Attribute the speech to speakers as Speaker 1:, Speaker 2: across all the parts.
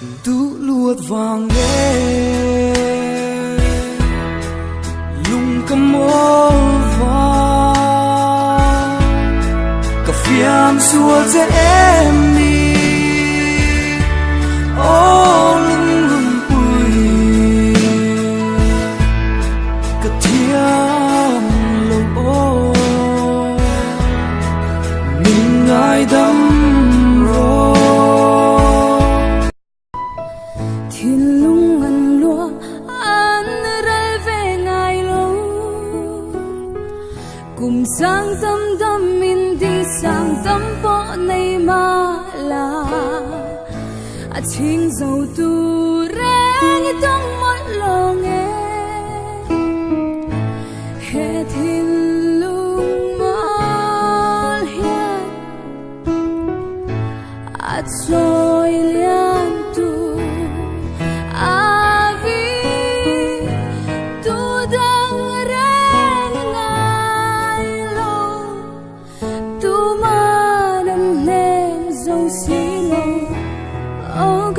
Speaker 1: tu luat vang nghe lung kamol va ka fiam sual che em ni ô lung lung pui ka thiam lo ô mình ngài đắm
Speaker 2: cùng sang tâm tâm min đi sang tâm bỏ này mà là chính dầu tu rèn trong mắt lo nghe hè thiên lung mơ hiền trôi liên tu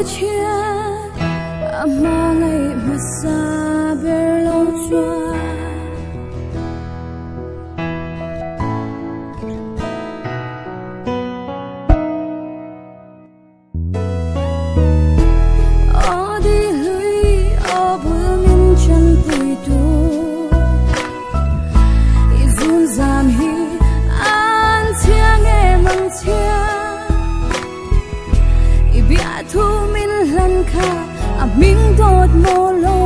Speaker 2: chia mà ngày mà xa bề lâu chua ở đi lưới ở bữa mình chân bụi tu run gian hi an chia nghe măng chia bia thu min lần kha mình đột mồ lo